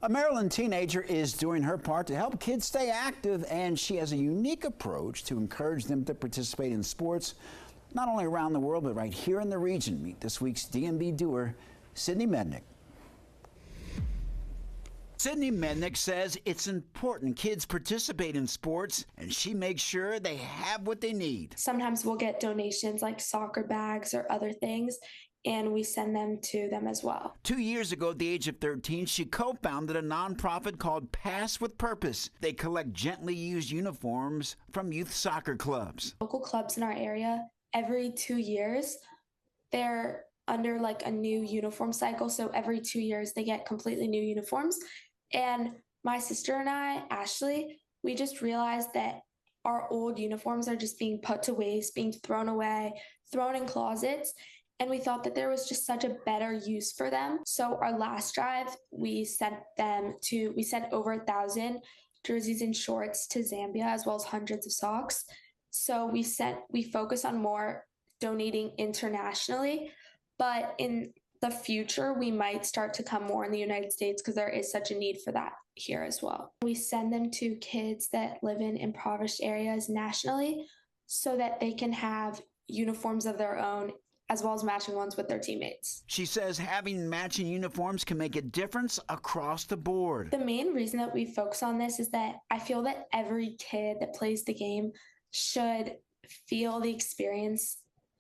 A Maryland teenager is doing her part to help kids stay active, and she has a unique approach to encourage them to participate in sports, not only around the world, but right here in the region. Meet this week's DMV Doer, Sydney Mednik. Sydney Mednik says it's important kids participate in sports, and she makes sure they have what they need. Sometimes we'll get donations like soccer bags or other things, and we send them to them as well. 2 years ago, at the age of 13, she co-founded a nonprofit called Pass with Purpose. They collect gently used uniforms from youth soccer clubs. Local clubs in our area, every 2 years, they're under like a new uniform cycle. So every 2 years, they get completely new uniforms. And my sister and I, Ashley, we just realized that our old uniforms are just being put to waste, being thrown away, thrown in closets. And we thought that there was just such a better use for them. So our last drive, we sent over 1,000 jerseys and shorts to Zambia, as well as hundreds of socks. So we focus on more donating internationally, but in the future, we might start to come more in the United States because there is such a need for that here as well. We send them to kids that live in impoverished areas nationally so that they can have uniforms of their own, as well as matching ones with their teammates. She says having matching uniforms can make a difference across the board. The main reason that we focus on this is that I feel that every kid that plays the game should feel the experience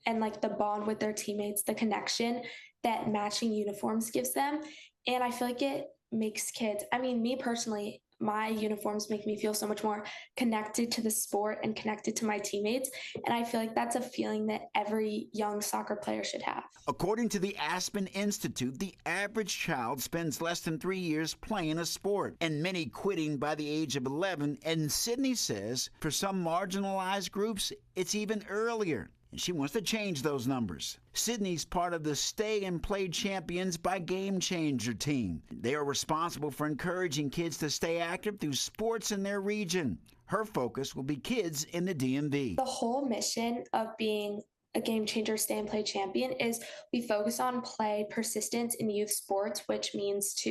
and like the bond with their teammates, the connection that matching uniforms gives them. And I feel like it makes kids, me personally, my uniforms make me feel so much more connected to the sport and connected to my teammates. And I feel like that's a feeling that every young soccer player should have. According to the Aspen Institute, the average child spends less than 3 years playing a sport, and many quitting by the age of 11. And Sydney says for some marginalized groups, it's even earlier. And she wants to change those numbers. Sydney's part of the Stay and Play Champions by Game Changer team. They are responsible for encouraging kids to stay active through sports in their region. Her focus will be kids in the DMV. The whole mission of being a Game Changer Stay and Play Champion is we focus on play, persistence in youth sports, which means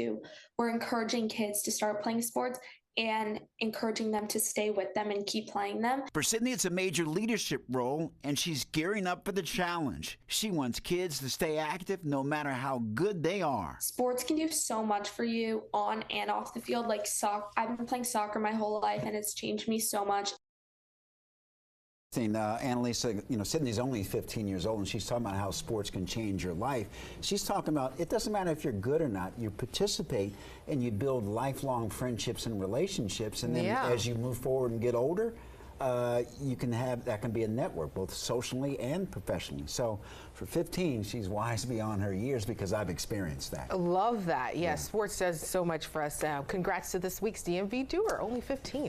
we're encouraging kids to start playing sports and encouraging them to stay with them and keep playing them. For Sydney, it's a major leadership role, and she's gearing up for the challenge. She wants kids to stay active no matter how good they are. Sports can do so much for you on and off the field. Like I've been playing soccer my whole life, and it's changed me so much. Annalisa, Sydney's only 15 years old, and she's talking about how sports can change your life. She's talking about it doesn't matter if you're good or not. You participate, and you build lifelong friendships and relationships. And then as you move forward and get older, that can be a network, both socially and professionally. So for 15, she's wise beyond her years because I've experienced that. I love that. Yes, sports does so much for us. Congrats to this week's DMV Doer, only 15.